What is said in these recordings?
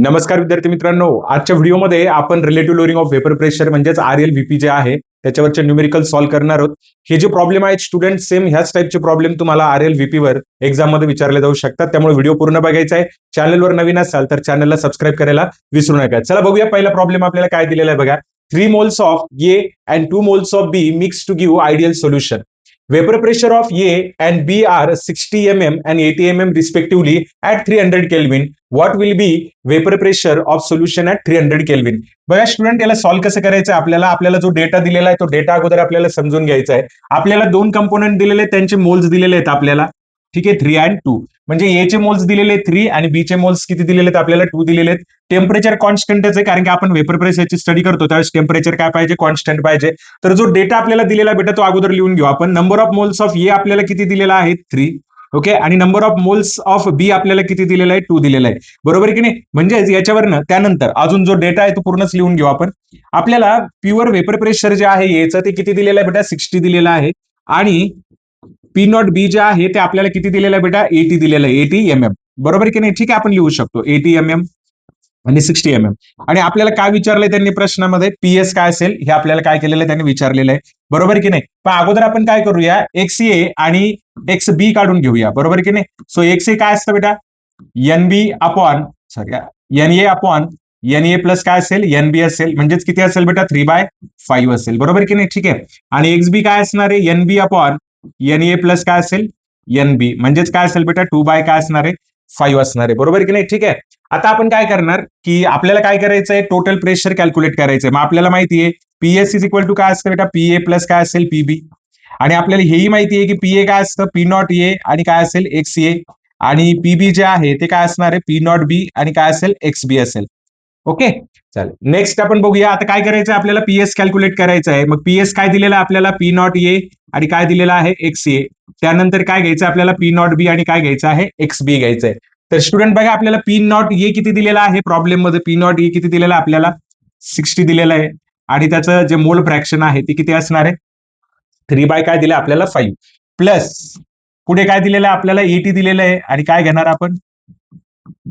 नमस्कार विद्यार्थी मित्रांनो, आजच्या व्हिडिओमध्ये आपण relative lowering of vapour pressure म्हणजेच RLVP जे आहे त्याच्यावरचे न्यूमेरिकल सॉल्व्ह करणार आहोत. हे जे प्रॉब्लेम आहेत स्टुडंट सेम ह्याच टाईपचे प्रॉब्लेम तुम्हाला RLVP वर एक्झाम मध्ये विचारले जाऊ शकतात. त्यामुळे व्हिडिओ पूर्ण बघायचा आहे. चॅनलवर नवीन असाल तर चॅनलला सबस्क्राईब करायला विसरू नका. चला बघूया पहिला प्रॉब्लेम आपल्याला काय दिलेला आहे बघा. 3 moles of A and 2 moles of B mixed to give ideal solution. Vapor pressure of A and B are 60 mm and 80 mm respectively at 300 Kelvin. What will be vapor pressure of solution at 300 Kelvin? बघा student, याला solve कसं करायचं आपल्याला जो data दिलेला आहे तो data अगोदर आपल्याला समजून घ्यायचा आहे. आपल्याला दोन कंपोनेंट दिलेले आहेत, त्यांचे मोल्स दिलेले आहेत आपल्याला. ठीक आहे, 3 and 2. म्हणजे ए चे मोल्स दिलेले 3 आणि बी चे मोल्स किती दिलेले आहेत आपल्याला 2 दिलेले आहेत. टेम्परेचर कॉन्स्टंटच आहे, कारण की आपण वेपर प्रेशरची स्टडी करतो त्यावेळेस टेम्परेचर काय पाहिजे, कॉन्स्टंट पाहिजे. तर जो डेटा आपल्याला दिलेला बेटा तो अगोदर लिहून घेऊ आपण. नंबर ऑफ मोल्स ऑफ ए आपल्याला किती दिलेला आहे 3. ओके, आणि नंबर ऑफ मोल्स ऑफ बी आपल्याला किती दिलेला आहे 2 दिलेला आहे. बरोबर की नाही? म्हणजे याच्यावरनं त्यानंतर अजून जो डेटा आहे तो पूर्णच लिहून घेऊ आपण. आपल्याला प्युअर वेपर प्रेशर जे आहे याचं ते किती दिलेलं आहे बेटा 60 दिलेलं आहे. आणि पी नॉट बी जे आहे ते आपल्याला किती दिलेलं आहे बेटा 80 दिलेलं आहे, 80 mm. बरोबर की नाही? ठीक आहे, आपण लिहू शकतो 80 mm आणि 60 mm. आणि आपल्याला काय विचारलंय त्यांनी प्रश्नामध्ये, पीएस काय असेल हे आपल्याला काय केलेलं आहे त्यांनी विचारलेलं आहे. बरोबर की नाही? पण अगोदर आपण काय करूया, एक्स ए आणि एक्स बी काढून घेऊया. बरोबर की नाही? सो एक्स ए काय असतं बेटा NB upon N A upon N A plus काय असेल एनबी असेल. म्हणजेच किती असेल बेटा 3/5 असेल. बरोबर की नाही? ठीक आहे. आणि एक्स बी काय असणार आहे NB upon N A plus काय असेल एन बी. म्हणजेच काय असेल बेटा 2 काय असणार आहे 5 असणार आहे. बरोबर की नाही? ठीक आहे. आता आपण काय करणार की आपल्याला काय करायचं आहे, टोटल प्रेशर कॅल्क्युलेट करायचंय. मग आपल्याला माहिती आहे पीएस इज इक्वल टू काय असतं बेटा पीए प्लस काय असेल पीबी. आणि आपल्याला हेही माहिती आहे की पीए काय असतं पी नॉट ए आणि काय असेल एक्स ए. आणि पीबी जे आहे ते काय असणार आहे पी नॉट बी आणि काय असेल एक्स बी असेल. ओके, चालेल. नेक्स्ट आपण बघूया आता काय करायचं आहे, आपल्याला पीएस कॅल्क्युलेट करायचं आहे. मग पीएस काय दिलेलं आहे आपल्याला पी नॉट ए आणि काय दिलेलं आहे एक्स ए. त्यानंतर काय घ्यायचं आपल्याला पी नॉट बी आणि काय घ्यायचं आहे एक्स बी घ्यायचं आहे. तर स्टुडंट बघा आपल्याला पी नॉट ए किती दिलेला आहे प्रॉब्लेम मध्ये, पी नॉट ए किती दिलेला आहे आपल्याला 60 दिलेलं आहे. आणि त्याचं जे मोल फ्रॅक्शन आहे ते किती असणार आहे 3 काय दिलं आपल्याला 5 प्लस पुढे काय दिलेलं आहे आपल्याला 80 दिलेलं आहे. आणि काय घेणार आपण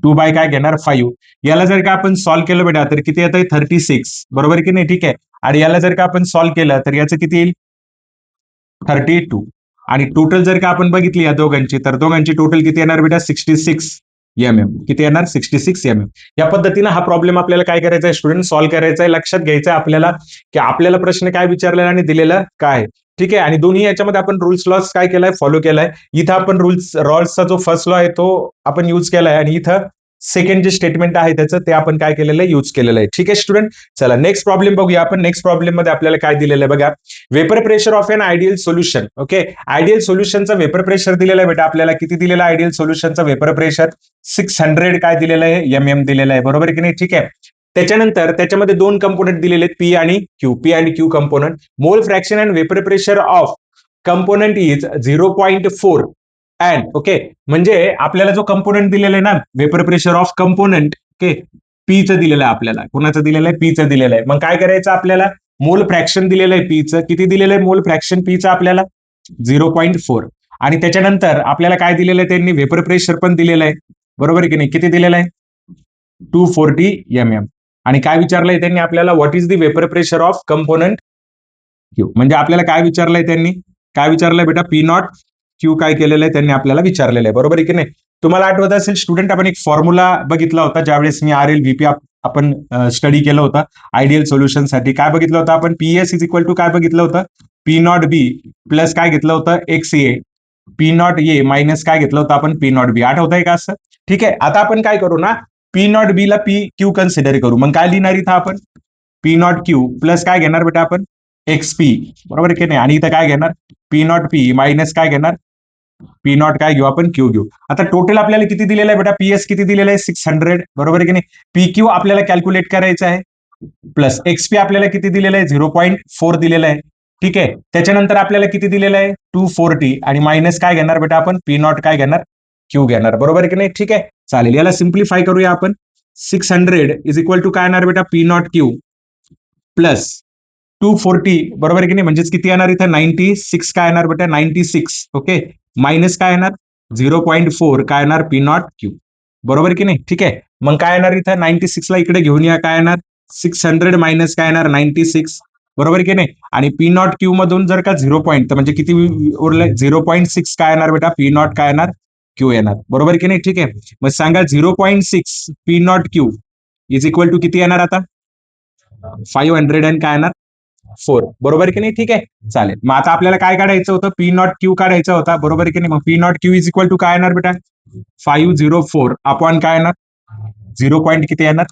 2 काय घेणार 5. याला जर का आपण सॉल्व्ह केलं बेटा तर किती येत आहे 36. बरोबर की नाही? ठीक आहे. आणि याला जर का आपण सॉल्व्ह केलं तर याचं किती येईल 32. आणि टोटल जर का आपण बघितली या दोघांची तर दोघांची टोटल किती येणार बेटा 66 mm. किती येणार 66 mm. या पद्धतीने हा प्रॉब्लेम आपल्याला काय करायचा आहे स्टुडंट सॉल्व्ह करायचा आहे. लक्षात घ्यायचं आहे आपल्याला की आपल्याला प्रश्न काय विचारलेला आणि दिलेलं काय. ठीक आहे. आणि दोन्ही याच्यामध्ये आपण रूल्स लॉस काय केलाय फॉलो केलाय. इथं आपण रॉल्सचा जो फर्स्ट लॉ आहे तो आपण युज केलाय आणि इथं सेकंड जे स्टेटमेंट आहे त्याचं ते आपण काय केलेलं आहे युज केलेलं आहे. ठीक आहे स्टुडंट, चला नेक्स्ट प्रॉब्लेम बघूया आपण. नेक्स्ट प्रॉब्लेम मध्ये आपल्याला काय दिलेलं आहे बघा, vapour pressure of an ideal solution. Okay, ideal सोल्युशनचा वेपर प्रेशर दिलेला आहे बेटा आपल्याला. किती दिलेला आहे आयडियल सोल्युशनचा वेपर प्रेशर 600 काय दिलेलं आहे एम दिलेलं आहे. बरोबर की नाही? ठीक आहे. त्याच्यानंतर त्याच्यामध्ये दोन कंपोनेंट दिलेले आहेत पी आणि Q component. Mole fraction and vapour pressure of component is 0.4 and okay. म्हणजे आपल्याला जो कंपोनेंट दिलेला आहे ना vapour pressure of component okay पीचं दिलेलं आहे आपल्याला. कोणाचं दिलेलं आहे पीचं दिलेलं आहे. मग काय करायचं आपल्याला मोल फ्रॅक्शन दिलेलं आहे पीचं. किती दिलेलं आहे मोल फ्रॅक्शन पीचं आपल्याला 0.4. आणि त्याच्यानंतर आपल्याला काय दिलेलं आहे त्यांनी वेपर प्रेशर पण दिलेलं आहे. बरोबर की नाही? किती दिलेलं आहे 240 mm. आणि काय विचारलंय त्यांनी आपल्याला what is the vapour pressure of component Q. म्हणजे आपल्याला काय विचारलंय त्यांनी, काय विचारलंय बेटा पी नॉट क्यू काय केलेलं आहे त्यांनी आपल्याला विचारलेलं आहे. बरोबर आहे की नाही? तुम्हाला आठवत असेल स्टुडंट आपण एक फॉर्म्युला बघितला होता ज्यावेळेस मी RLVP आपण स्टडी केलं होतं आयडियल सोल्युशन साठी. काय बघितलं होतं आपण पीएस इज इक्वल टू काय बघितलं होतं पी नॉट बी प्लस काय घेतलं होतं x A P not a minus काय घेतलं होतं आपण पी नॉट बी. आठवतंय का असं? ठीक आहे. आता आपण काय करू ना पी नॉट बी ला पी क्यू कन्सिडर करू. मग काय लिहिणार इथं आपण पी नॉट क्यू प्लस काय घेणार बेटा आपण एक्स पी. बरोबर की नाही? आणि इथं काय घेणार पी नॉट पी मायनस काय घेणार पी नॉट काय घेऊ आपण क्यू घेऊ. आता टोटल आपल्याला किती दिलेलं आहे बेटा पीएस किती दिलेलं आहे 600. बरोबर की नाही? पी क्यू आपल्याला कॅल्क्युलेट करायचं आहे प्लस एक्सपी आपल्याला किती दिलेलं आहे 0.4 दिलेलं आहे. ठीक आहे. त्याच्यानंतर आपल्याला किती दिलेलं आहे 240 आणि मायनस काय घेणार बेटा आपण पी नॉट काय घेणार क्यू घेणार. बरोबर की नाही? ठीक आहे, चालेल. याला सिम्प्लिफाय करूया आपण. 600 इज इक्वल टू काय येणार बेटा पी नॉट क्यू प्लस 240. बरोबर की नाही? म्हणजेच किती येणार इथं 96 काय येणार बेटा 96. ओके, मायनस काय येणार 0.4 काय येणार पी नॉट क्यू. बरोबर की नाही? ठीक आहे. मग काय येणार इथं 96 ला इकडे घेऊन या, काय येणार 600 मायनस काय येणार 96, बरोबर की नाही. आणि पी नॉट क्यू मधून जर का 0 पॉईंट तर म्हणजे किती उरले 0.6 काय येणार बेटा पी नॉट काय येणार क्यू येणार, बरोबर की नाही. ठीक आहे, मग सांगा 0.6 P nought Q is equal to किती येणार आता 500 आणि काय येणार 4, बरोबर की नाही. ठीक आहे, चालेल. मग आता आपल्याला काय काढायचं होतं पी नॉट क्यू काढायचा होता, बरोबर की नाही. मग P nought Q is equal to काय येणार बेटा 504 अपॉन काय येणार 0 पॉईंट किती येणार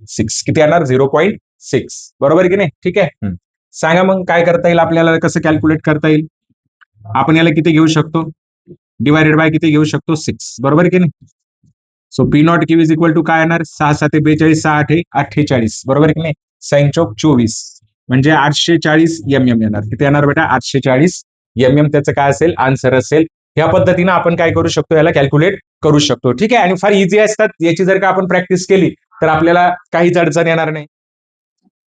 6, किती येणार 0.6, बरोबर की नाही. ठीक आहे, सांगा मग काय करता येईल आपल्याला, कसं कॅल्क्युलेट करता येईल. आपण याला किती घेऊ शकतो डिवायडेड बाय किती घेऊ शकतो 6, बरोबर की नाही. So P nought Q is equal to काय येणार 6 7 42 6 8 48, बरोबर की नाही. 6 चौक 24 म्हणजे 840 एम येणार, किती येणार बेटा 840 एम त्याचं काय असेल आन्सर असेल. या पद्धतीने आपण काय करू शकतो याला कॅल्क्युलेट करू शकतो. ठीक आहे, आणि फार इझी असतात याची जर का आपण प्रॅक्टिस केली तर आपल्याला काहीच अडचण येणार नाही.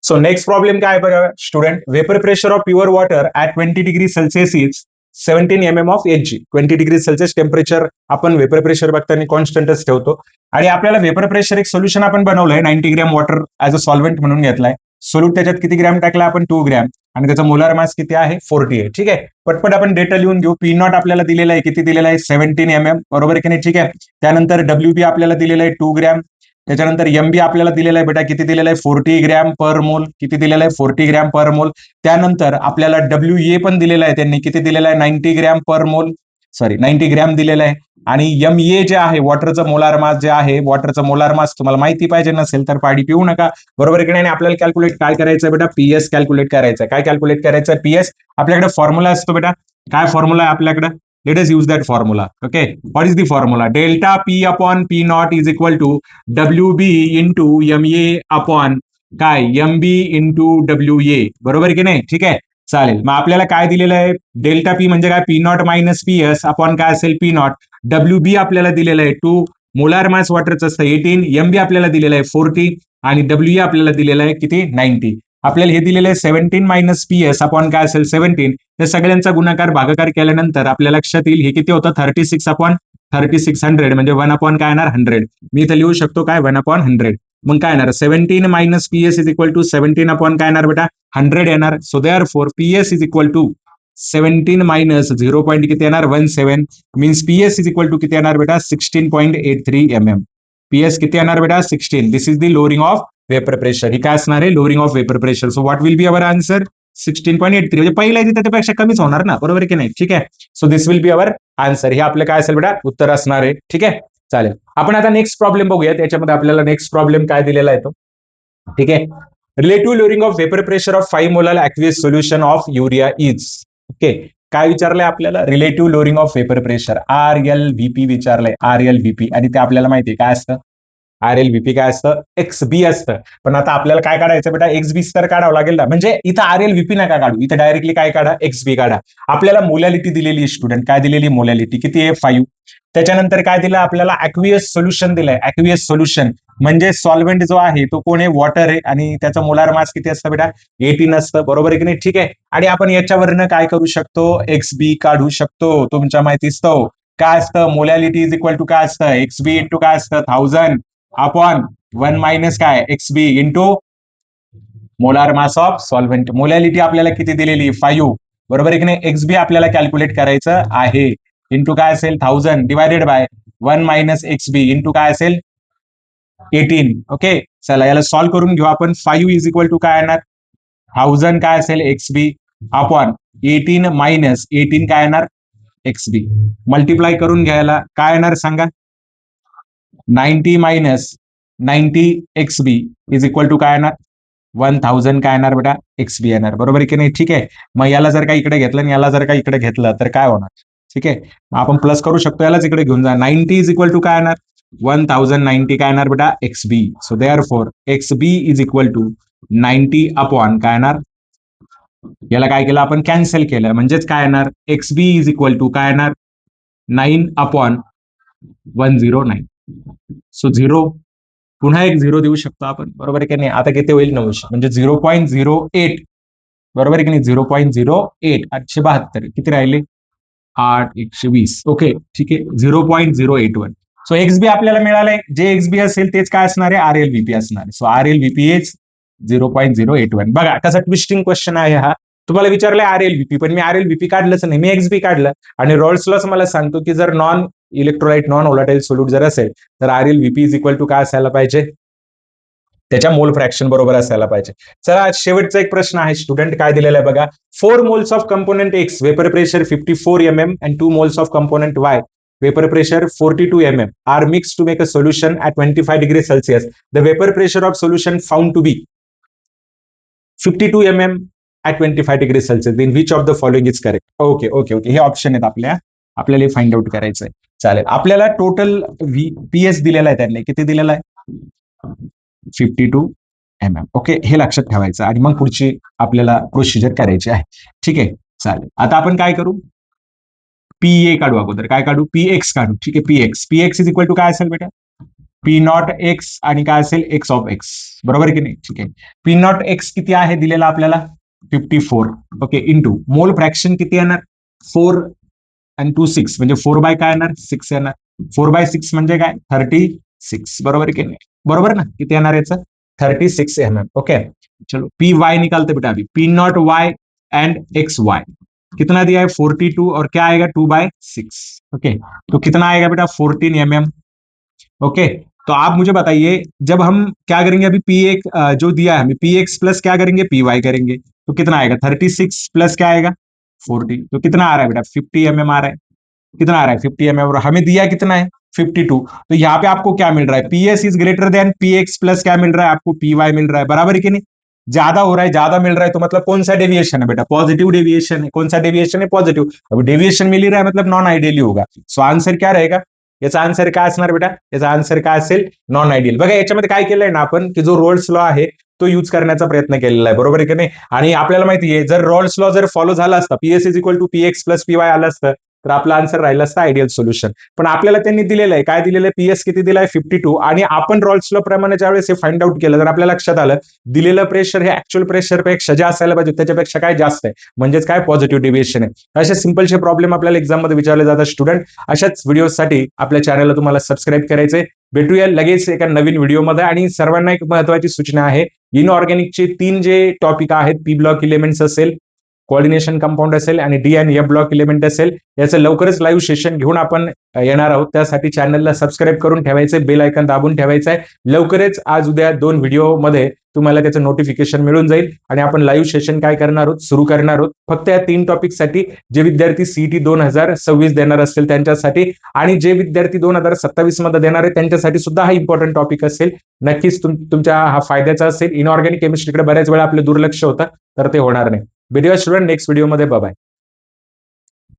सो नेक्स्ट प्रॉब्लेम काय बघा student, vapour pressure of pure water at 20 degree Celsius is 17 mm of H G. 20 degree Celsius temperature आपण वेपर प्रेशर बघताना कॉन्स्टंटच ठेवतो. आणि आपल्याला वेपर प्रेशर एक सोल्युशन आपण बनवलंय 90 gram water as a solvent म्हणून घेतलाय. सोल्यूट त्याच्यात किती ग्रॅम टाकला आपण 2 ग्रॅम आणि त्याचा मोलार मास किती आहे 40 आहे. ठीक आहे, पटपट आपण डेटा लिहून घेऊ. पी नॉट आपल्याला दिलेला आहे किती दिलेला आहे 17 mm, बरोबर की नाही. ठीक आहे, त्यानंतर डब्ल्यू बी आपल्याला दिलेला आहे 2 ग्रॅम. त्याच्यानंतर एम बी आपल्याला दिलेला आहे बेटा किती दिलेला आहे 40 ग्रॅम पर मोल, किती दिलेला आहे 40 ग्रॅम पर मोल. त्यानंतर आपल्याला डब्ल्यू ए पण दिलेला आहे, त्यांनी किती दिलेला आहे 90 ग्रॅम पर मोल, सॉरी 90 ग्रॅम दिलेला आहे. आणि एम ए जे आहे वॉटरचं मोलार मास जे आहे, वॉटरचं मोलार मास तुम्हाला माहिती पाहिजे नसेल तर पाणी पिऊ नका, बरोबर की नाही. आपल्याला कॅल्क्युलेट काय करायचं बेटा पीएस कॅल्क्युलेट करायचं. काय कॅल्क्युलेट करायचं पीएस, आपल्याकडे फॉर्म्युला असतो बेटा, काय फॉर्म्युला आहे आपल्याकडे, let us use that formula. Okay, what is the formula, delta P upon P naught is equal to W B into M A upon काय M B into W A, बरोबर की नाही. ठीक आहे, चालेल. मग आपल्याला काय दिलेलं आहे डेल्टा पी म्हणजे काय P not minus P S upon काय असेल पी नॉट. डब्ल्यू बी आपल्याला दिलेलं आहे 2, मोलार मास वॉटरचं असतं 18, एम बी आपल्याला दिलेलं आहे 40 आणि डब्ल्यू ए आपल्याला दिलेलं आहे किती 90. आपल्याला हे दिलेलं आहे 17 मायनस पी एस अपॉन काय असेल 17. त्या सगळ्यांचा गुणाकार भागाकार केल्यानंतर आपल्या लक्षात येईल हे किती होतं 36 अपॉन 3600 म्हणजे 1 अपॉन काय येणार 100. मी इथं लिहू शकतो काय 1 अपॉन 100. मग काय येणार 17 minus P S is equal to 17 upon काय येणार बेटा 100 येणार. So therefore P S is equal to 17 minus 0 point किती येणार 17 means PS is equal to किती येणार बेटा 16.83 mm. पीएस किती येणार बेटा 16. This is the lowering of vapour pressure. ही काय असणार आहे lowering of vapour pressure. So what will be our answer 16.83 म्हणजे पहिल्या त्याच्यापेक्षा कमीच होणार ना, बरोबर की नाही. ठीक आहे, so this will be our answer. हे आपलं काय असेल बेटा उत्तर असणार आहे. ठीक आहे, चालेल. आपण आता नेक्स्ट प्रॉब्लेम बघूया. त्याच्यामध्ये आपल्याला नेक्स्ट प्रॉब्लेम काय दिलेला आहे तो, ठीक आहे. Relative lowering of vapour pressure of 5 molar aqueous solution of urea is. Okay, काय विचारलंय आपल्याला relative lowering of vapour pressure R L VP विचारलंय, आर एल व्हीपी. आणि ते आपल्याला माहिती आहे काय असतं आर एल व्हीपी काय असतं एक्स बी असतं. पण आता आपल्याला काय काढायचं बेटा एक्स बी तर काढावं लागेल ना, म्हणजे इथं आर एल व्हीपी नका काढू, इथं डायरेक्टली काय काढा एक्स बी काढा. आपल्याला मोलॅलिटी दिलेली स्टुडंट, काय दिलेली मोलॅलिटी किती आहे 5. त्याच्यानंतर काय दिलं आपल्याला ऍक्वियस सोल्युशन दिलंय. ऍक्वियस सोल्युशन म्हणजे सॉल्व्हेंट जो आहे तो कोण आहे वॉटर आहे आणि त्याचं मोलार मास किती असतं बेटा 18 असतं, बरोबर आहे की नाही. ठीक आहे, आणि आपण याच्यावरनं काय करू शकतो एक्स बी काढू शकतो. तुमच्या माहितीच तो काय असतं मोलॅलिटी इज इक्वल टू काय असतं एक्स बी इंटू काय असतं 1000 अपॉन 1 मायनस काय X B into molar mass of solvent. Molality आपल्याला किती दिलेली 5, बरोबर आहे की नाही. एक्स बी आपल्याला कॅल्क्युलेट करायचं आहे इंटू काय असेल 1000 divided by 1 minus X B into काय असेल 18. ओके, चला याला सॉल्व्ह करून घेऊ आपण. 5 इज इक्वल टू काय येणार 1000 काय असेल एक्स बी अपॉन 18 मायनस 18 काय येणार एक्स बी. मल्टिप्लाय करून घ्यायला काय येणार सांगा 90 minus 90 X B is equal to काय येणार 1000 काय येणार बेटा एक्स बी येणार, बरोबर आहे की नाही. ठीक आहे, मग याला जर का इकडे घेतलं आणि याला जर का इकडे घेतलं तर काय होणार. ठीक आहे, मग आपण प्लस करू शकतो, यालाच इकडे घेऊन जा. 90 इज इक्वल टू काय येणार 1090 काय येणार बेटा X B. So therefore X B is equal to 90 upon काय येणार, याला काय केलं आपण कॅन्सल केलं म्हणजेच काय येणार X B is equal to काय येणार 9 अपॉन 109. सो 0 पुन्हा एक 0 देऊ शकतो आपण, बरोबर आहे की नाही. आता किती होईल 900 म्हणजे 0.08, बरोबर आहे की नाही 0.08. 872 किती राहिले 8 120. ओके ठीक आहे 0.081. सो एक्स बी आपल्याला मिळालंय, जे एक्स बी असेल तेच काय असणार आहे, RLVP असणार आहे. So RLVP is 0.081. बघा कसा ट्विस्टिंग क्वेश्चन आहे हा. तुम्हाला विचारलंय RLVP, पण मी RLVP काढलंच नाही, मी एक्सबी काढलं. आणि रॉल्स लॉस मला सांगतो की जर non electrolyte non volatile solute जर असेल तर RLVP इज इक्वल टू काय असायला पाहिजे, त्याच्या मोल फ्रॅक्शन बरोबर असायला पाहिजे. चला शेवटचा एक प्रश्न आहे, स्टुडंट काय दिलेला आहे बघा. 4 moles of component X, vapor pressure 54 mm and 2 moles of component Y, vapor pressure 42 mm are mixed to make a solution at 25 degrees Celsius. The vapor pressure of solution found to be 52 mm at 25 degrees Celsius. Then which of the following is correct? Okay, हे option आहेत आपल्याला find out करायचं आहे. चालेल, आपल्याला total PS दिलेला आहे त्यांनी, किती दिलेला आहे, 52 mm. ओके, हे लक्षात ठेवायचं आणि मग पुढची आपल्याला प्रोसिजर करायची आहे. ठीक आहे, चालेल. आता आपण काय करू, पीए काढू अगोदर, काय काढू, पीएक्स काढू. ठीक आहे, पीएक्स इज इक्वल टू काय असेल बेटा, पी नॉट एक्स आणि काय असेल, एक्स ऑफ एक्स, बरोबर की नाही. ठीक आहे, पी नॉट एक्स किती आहे दिलेला आपल्याला, 54. ओके, इंटू मोल फ्रॅक्शन किती येणार, 4 आणि 2 6 म्हणजे 4 बाय काय येणार, 6 येणार. 4 बाय 6 म्हणजे काय, 36, बरोबर की नाही, बरोबर ना, किती येणार याचं, 36 mm. ओके, चलो पी वाई निकालते बेटा अभी, P nought Y and X Y कितना दिया है 42 और क्या आएगा 2/6. ओके, तो कितना आएगा बेटा 14 mm. ओके, तो आप मुझे बताइए जब हम क्या करेंगे, अभी पी एक जो दिया है हमें, पी एक्स प्लस क्या करेंगे, पी वाई करेंगे, तो कितना आएगा 36 प्लस क्या आएगा 40, तो कितना आ रहा है बेटा 50 mm आ रहा है, कितना आ रहा है 50 mm, और हमें दिया कितना है 52. तो यहाँ पे आपको क्या मिल रहा है, PS is greater than P X plus क्या मिल रहा है आपको, पी वाई मिल रहा है, बराबर है कि नहीं, ज्यादा हो रहा है, ज्यादा मिल रहा है, तो मतलब कौन सा डेविएशन है बेटा, पॉजिटिव डेविएशन है. कौन सा डेविएशन है, पॉजिटिव. अब डेविएशन मिल ही रहा है मतलब नॉन आयडियली होगा. सो आन्सर क्या रहेगा, याचा आन्सर काय असणार बेटा, याचा आन्सर काय असेल, नॉन आयडियल. बघा याच्यामध्ये काय केलंय ना आपण, की जो रोल्स लॉ आहे तो यूज करण्याचा प्रयत्न केलेला आहे, बरोबर आहे की नाही. आणि आपल्याला माहिती आहे जर रोल्स लॉ जर फॉलो झाला असता, PS is equal to P X plus P Y आलं असतं, तर आपला आन्सर राहिला असता आयडियल सोल्युशन. पण आपल्याला त्यांनी दिलेलं आहे, काय दिलेलं आहे, पीएस किती दिलाय 52, आणि आपण रॉल्स लॉ प्रमाणे ज्यावेळेस हे फाइंड आउट केलं तर आपल्याला लक्षात आलं दिलेलं प्रेशर हे ऍक्च्युअल प्रेशर पेक्षा जे असायला पाहिजे त्याच्यापेक्षा काय जास्त आहे, म्हणजेच काय पॉझिटिव्ह डेव्हिएशन आहे. असे सिंपलचे प्रॉब्लेम आपल्याला एक्झाम मध्ये विचारले जातात स्टुडंट. अशाच व्हिडिओसाठी आपल्या चॅनलला तुम्हाला सबस्क्राईब करायचंय. भेटूया लगेच एका नवीन व्हिडिओमध्ये. आणि सर्वांना एक महत्वाची सूचना आहे, इनऑर्गॅनिकचे 3 जे टॉपिक आहेत, पी ब्लॉक इलेमेंट्स असेल, कोऑर्डिनेशन कंपाऊंड असेल आणि डी आणि एफ ब्लॉक इलेमेंट असेल, याचं लवकरच लाईव्ह सेशन घेऊन आपण येणार आहोत. त्यासाठी चॅनलला सबस्क्राईब करून ठेवायचंय, बेल आयकॉन दाबून ठेवायचं आहे. लवकरच आज उद्या 2 व्हिडिओमध्ये तुम्हाला त्याचं नोटिफिकेशन मिळून जाईल आणि आपण लाईव्ह सेशन काय करणार आहोत, सुरू करणार आहोत. फक्त या 3 टॉपिकसाठी जे विद्यार्थी सीईटी 2026 देणार असतील त्यांच्यासाठी, आणि जे विद्यार्थी 2027 मध्ये देणार आहेत त्यांच्यासाठी सुद्धा हा इम्पॉर्टंट टॉपिक असेल. नक्कीच तुमच्या हा फायद्याचा असेल. इनऑर्गॅनिक केमिस्ट्रीकडे बऱ्याच वेळा आपलं दुर्लक्ष होतं, तर ते होणार नाही. भेटूया स्टुडंट नेक्स्ट व्हिडिओमध्ये. बाय.